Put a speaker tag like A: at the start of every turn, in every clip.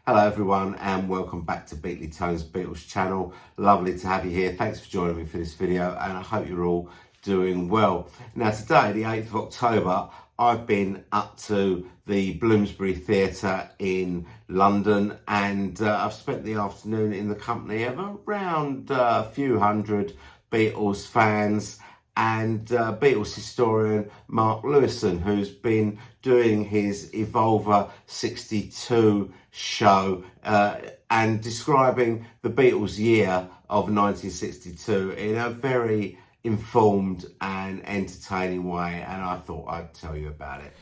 A: Hello everyone and welcome back to Beatly Tone's Beatles channel. Lovely to have you here. Thanks for joining me for this video and I hope you're all doing well. Now today, the 8th of October, I've been up to the Bloomsbury Theatre in London and I've spent the afternoon in the company of around a few hundred Beatles fans and Beatles historian Mark Lewisohn, who's been doing his Evolver 62 show and describing the Beatles year of 1962 in a very informed and entertaining way, and I thought I'd tell you about it.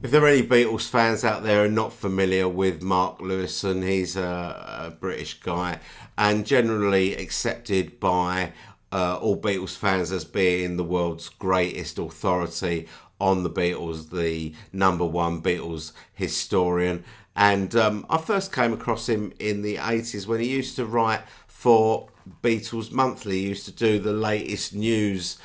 A: If there are any Beatles fans out there who are not familiar with Mark Lewisohn, he's a British guy and generally accepted by all Beatles fans as being the world's greatest authority on the Beatles, the #1 Beatles historian. And I first came across him in the 80s when he used to write for Beatles Monthly. He used to do the latest news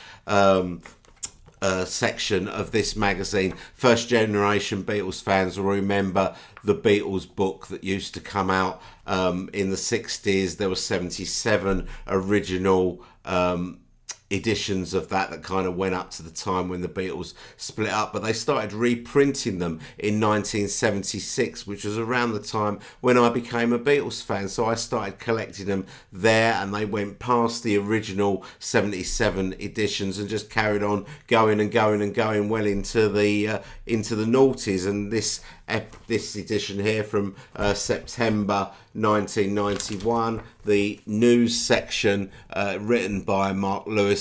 A: section of this magazine. First generation Beatles fans will remember the Beatles book that used to come out in the 60s. There were 77 original editions of that kind of went up to the time when the Beatles split up, but they started reprinting them in 1976, which was around the time when I became a Beatles fan. So I started collecting them there, and they went past the original 77 editions and just carried on going and going and going well into the noughties. And this edition here from September 1991, the news section written by Mark Lewisohn,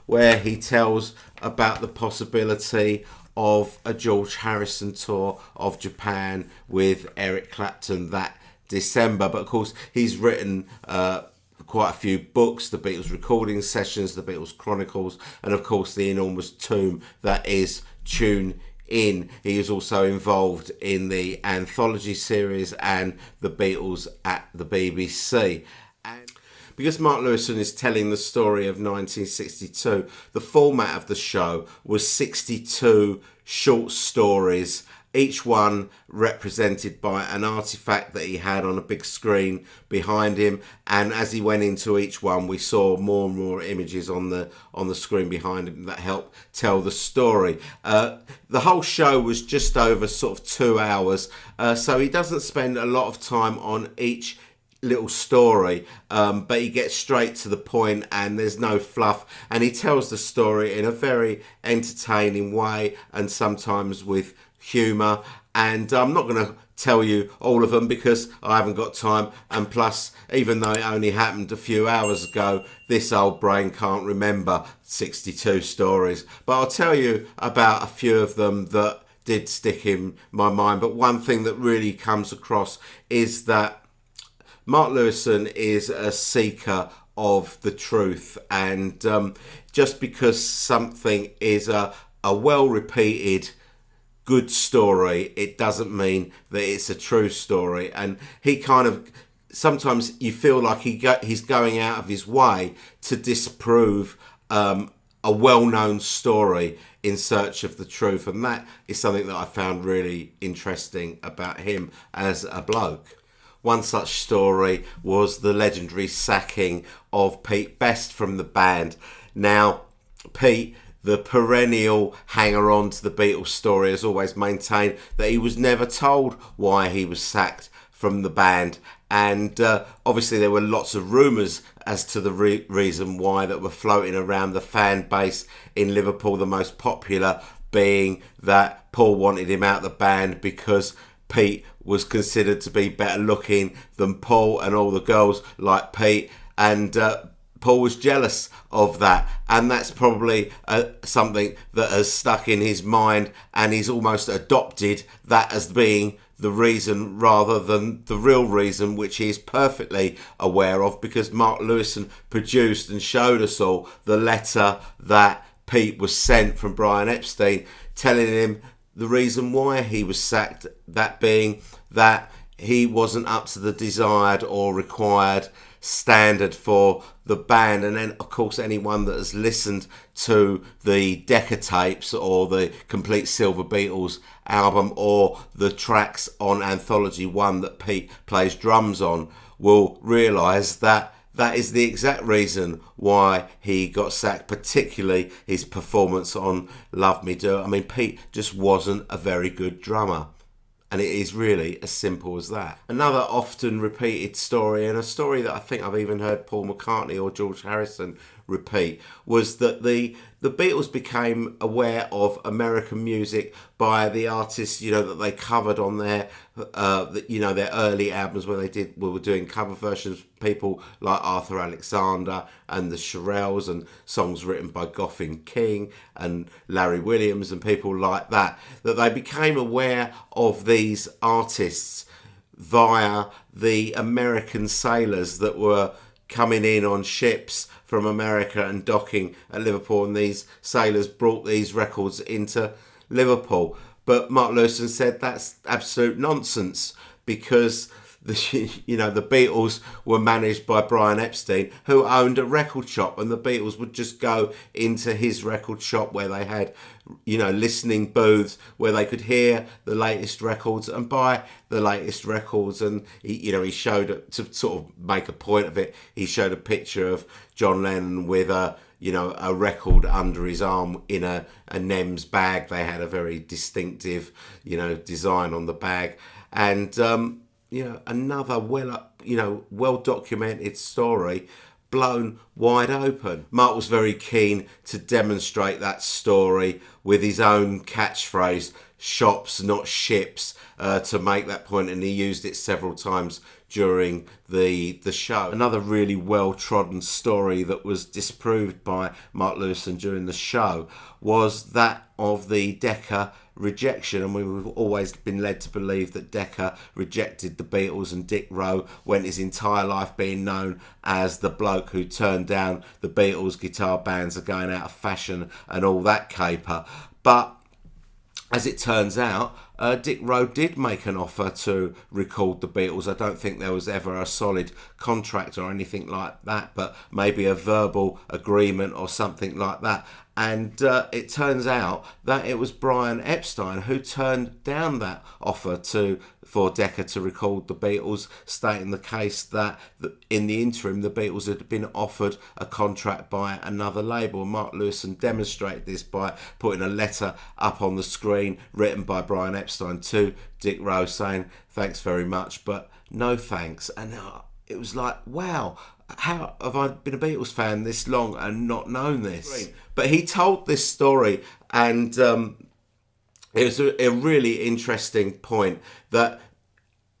A: where he tells about the possibility of a George Harrison tour of Japan with Eric Clapton that December. But of course he's written quite a few books: the Beatles recording sessions, the Beatles Chronicles, and of course the enormous tome that is Tune In. He is also involved in the anthology series and the Beatles at the BBC. And because Mark Lewisohn is telling the story of 1962, the format of the show was 62 short stories, each one represented by an artifact that he had on a big screen behind him. And as he went into each one, we saw more and more images on the screen behind him that helped tell the story. The whole show was just over sort of 2 hours, so he doesn't spend a lot of time on each little story, but he gets straight to the point and there's no fluff, and he tells the story in a very entertaining way and sometimes with humour. And I'm not going to tell you all of them because I haven't got time, and plus, even though it only happened a few hours ago, this old brain can't remember 62 stories. But I'll tell you about a few of them that did stick in my mind. But one thing that really comes across is that Mark Lewisohn is a seeker of the truth, and just because something is a well repeated good story, it doesn't mean that it's a true story. And he kind of, sometimes you feel like he's going out of his way to disprove a well-known story in search of the truth, and that is something that I found really interesting about him as a bloke. One such story was the legendary sacking of Pete Best from the band. Now, Pete, the perennial hanger-on to the Beatles story, has always maintained that he was never told why he was sacked from the band. And obviously there were lots of rumours as to the reason why that were floating around the fan base in Liverpool, the most popular being that Paul wanted him out of the band because Pete was considered to be better looking than Paul, and all the girls like Pete, and Paul was jealous of that, and that's probably something that has stuck in his mind, and he's almost adopted that as being the reason rather than the real reason, which he is perfectly aware of, because Mark Lewisohn produced and showed us all the letter that Pete was sent from Brian Epstein telling him the reason why he was sacked, that being that he wasn't up to the desired or required standard for the band. And then, of course, anyone that has listened to the Deca tapes or the Complete Silver Beatles album or the tracks on Anthology 1 that Pete plays drums on will realise that that is the exact reason why he got sacked, particularly his performance on Love Me Do. I mean, Pete just wasn't a very good drummer. And it is really as simple as that. Another often repeated story, and a story that I think I've even heard Paul McCartney or George Harrison repeat, was that the Beatles became aware of American music by the artists, that they covered on their, their early albums where we were doing cover versions. People like Arthur Alexander and the Shirelles, and songs written by Goffin King and Larry Williams and people like that. That they became aware of these artists via the American sailors that were coming in on ships from America and docking at Liverpool, and these sailors brought these records into Liverpool. But Mark Lewisohn said that's absolute nonsense, because the Beatles were managed by Brian Epstein, who owned a record shop, and the Beatles would just go into his record shop where they had, listening booths where they could hear the latest records and buy the latest records. And he showed, to sort of make a point of it, he showed a picture of John Lennon with a record under his arm in a Nems bag. They had a very distinctive, design on the bag. And another well documented story blown wide open. Mark was very keen to demonstrate that story with his own catchphrase, "shops, not ships," to make that point, and he used it several times during the show. Another really well-trodden story that was disproved by Mark Lewisohn during the show was that of the Deca rejection, and we've always been led to believe that Deca rejected the Beatles, and Dick Rowe went his entire life being known as the bloke who turned down the Beatles. Guitar bands are going out of fashion and all that caper. But as it turns out, Dick Rowe did make an offer to record the Beatles. I don't think there was ever a solid contract or anything like that, but maybe a verbal agreement or something like that. And it turns out that it was Brian Epstein who turned down that offer for Deca to record the Beatles, stating the case that in the interim the Beatles had been offered a contract by another label. Mark Lewisohn demonstrated this by putting a letter up on the screen written by Brian Epstein to Dick Rowe saying, "Thanks very much, but no thanks." And it was like, wow, how have I been a Beatles fan this long and not known this? But he told this story, and it was a really interesting point that,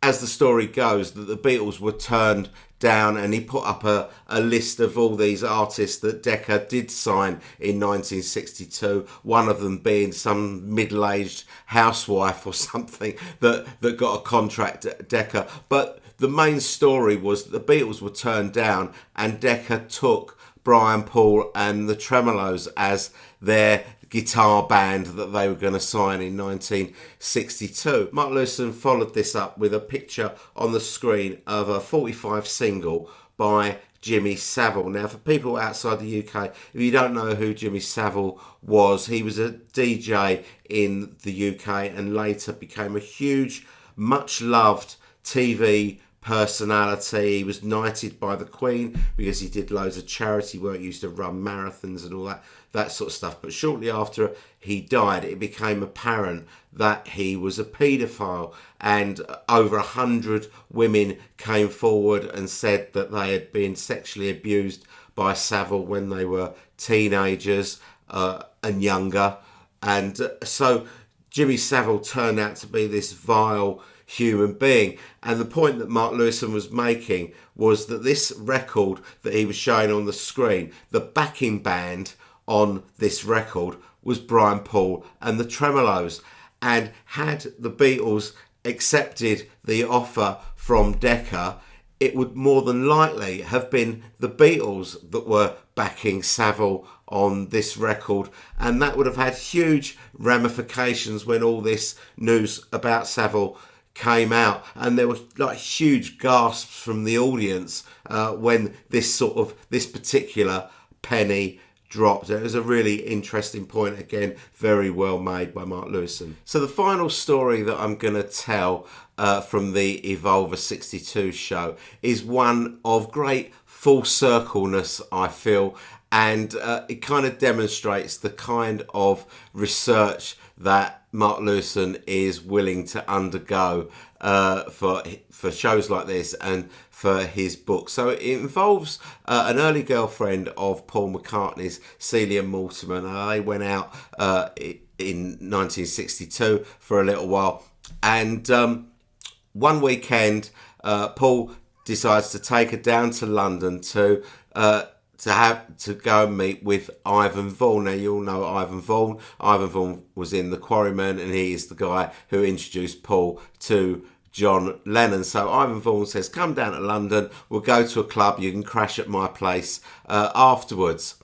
A: as the story goes, that the Beatles were turned down, and he put up a list of all these artists that Deca did sign in 1962, one of them being some middle-aged housewife or something that got a contract at Deca. But the main story was that the Beatles were turned down, and Deca took Brian, Paul and the Tremolos as their guitar band that they were going to sign in 1962. Mark Lewisohn followed this up with a picture on the screen of a 45 single by Jimmy Savile. Now, for people outside the UK, if you don't know who Jimmy Savile was, he was a DJ in the UK and later became a huge, much loved TV personality. He was knighted by the Queen because he did loads of charity work. He used to run marathons and all that sort of stuff. But shortly after he died, it became apparent that he was a paedophile, and over 100 women came forward and said that they had been sexually abused by Savile when they were teenagers and younger. And so Jimmy Savile turned out to be this vile human being. And the point that Mark Lewisohn was making was that this record that he was showing on the screen, the backing band on this record was Brian, Paul and the Tremolos. And had the Beatles accepted the offer from Deca, it would more than likely have been the Beatles that were backing Savile on this record, and that would have had huge ramifications when all this news about Savile came out, and there were like huge gasps from the audience when this particular penny dropped. It was a really interesting point, again, very well made by Mark Lewisohn. So the final story that I'm going to tell from the Evolver 62 show is one of great full circleness, I feel, and it kind of demonstrates the kind of research that Mark Lewisohn is willing to undergo for shows like this and for his book. So it involves an early girlfriend of Paul McCartney's, Celia Mortimer. They went out in 1962 for a little while, and one weekend Paul decides to take her down to London to go and meet with Ivan Vaughan. Now, you all know Ivan Vaughan. Ivan Vaughan was in The Quarrymen, and he is the guy who introduced Paul to John Lennon. So Ivan Vaughan says, come down to London, we'll go to a club, you can crash at my place afterwards.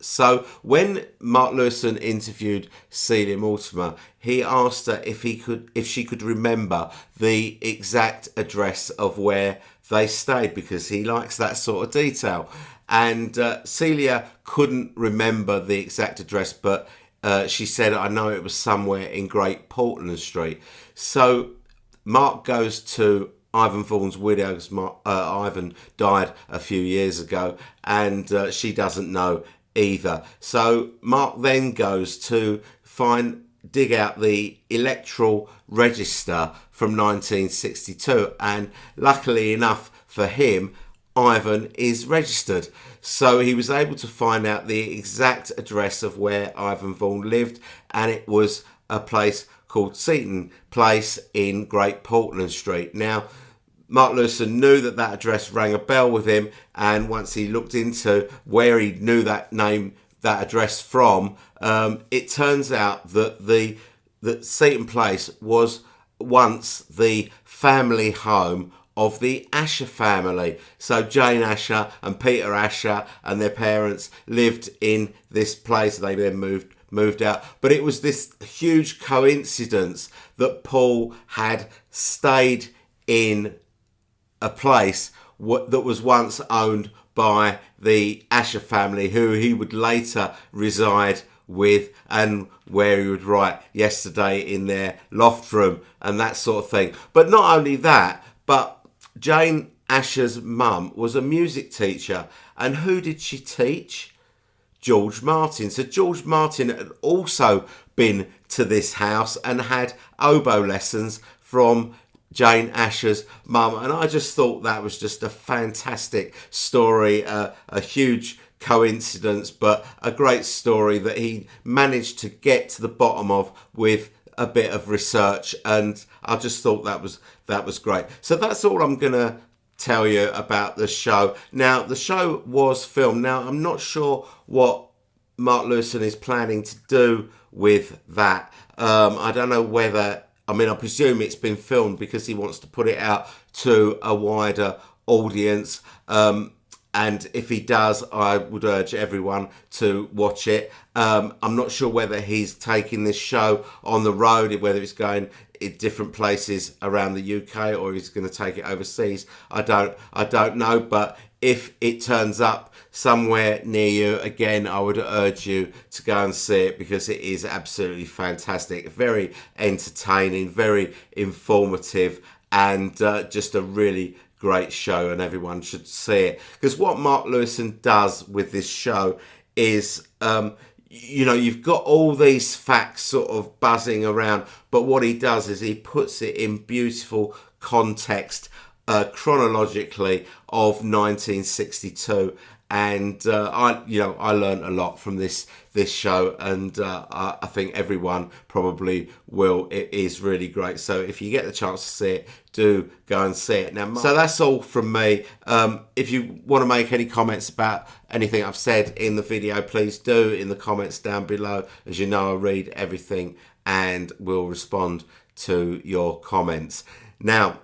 A: So when Mark Lewisohn interviewed Celia Mortimer, he asked her if she could remember the exact address of where they stayed, because he likes that sort of detail. And Celia couldn't remember the exact address, but she said, I know it was somewhere in Great Portland Street. So Mark goes to Ivan Vaughan's widow, because Ivan died a few years ago, and she doesn't know either. So Mark then goes to dig out the electoral register from 1962, and luckily enough for him, Ivan is registered. So he was able to find out the exact address of where Ivan Vaughan lived, and it was a place called Seaton Place in Great Portland Street. Now, Mark Lewisohn knew that address rang a bell with him, and once he looked into where he knew that address from, it turns out that Seaton Place was once the family home of the Asher family. So Jane Asher and Peter Asher and their parents lived in this place. They then moved out. But it was this huge coincidence that Paul had stayed in a place that was once owned by the Asher family, who he would later reside with, and where he would write yesterday in their loft room and that sort of thing. But not only that, but Jane Asher's mum was a music teacher. And who did she teach? George Martin. So George Martin had also been to this house and had oboe lessons from Jane Asher's mum. And I just thought that was just a fantastic story, a huge coincidence, but a great story that he managed to get to the bottom of with a bit of research, and I just thought that was great. So that's all I'm gonna tell you about the show. Now, the show was filmed. Now, I'm not sure what Mark Lewisohn is planning to do with that. I don't know whether, I presume it's been filmed because he wants to put it out to a wider audience. And if he does, I would urge everyone to watch it. I'm not sure whether he's taking this show on the road, whether it's going in different places around the UK, or he's going to take it overseas. I don't know. But if it turns up somewhere near you, again, I would urge you to go and see it, because it is absolutely fantastic, very entertaining, very informative, and just a really great show, and everyone should see it. Because what Mark Lewisohn does with this show is, you've got all these facts sort of buzzing around, but what he does is he puts it in beautiful context, chronologically, of 1962. And I learned a lot from this show, and I think everyone probably will. It is really great. So if you get the chance to see it, do go and see it. Now, so that's all from me. If you want to make any comments about anything I've said in the video, please do in the comments down below. As you know, I read everything and will respond to your comments. Now,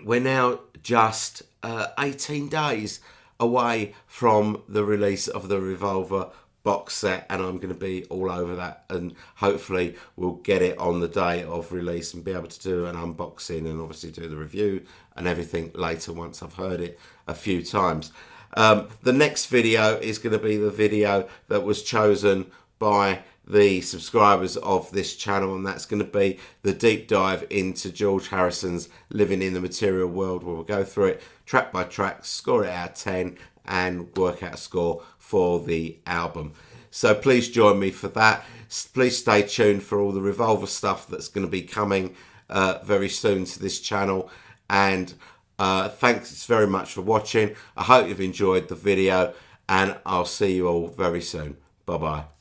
A: we're now just 18 days away from the release of the Revolver box set, and I'm going to be all over that, and hopefully we'll get it on the day of release and be able to do an unboxing and obviously do the review and everything later once I've heard it a few times. The next video is going to be the video that was chosen by the subscribers of this channel, and that's going to be the deep dive into George Harrison's Living in the Material World, where we'll go through it track by track, score it out of 10 and work out a score for the album. So please join me for that. Please stay tuned for all the Revolver stuff that's going to be coming very soon to this channel, and thanks very much for watching. I hope you've enjoyed the video, and I'll see you all very soon. Bye bye.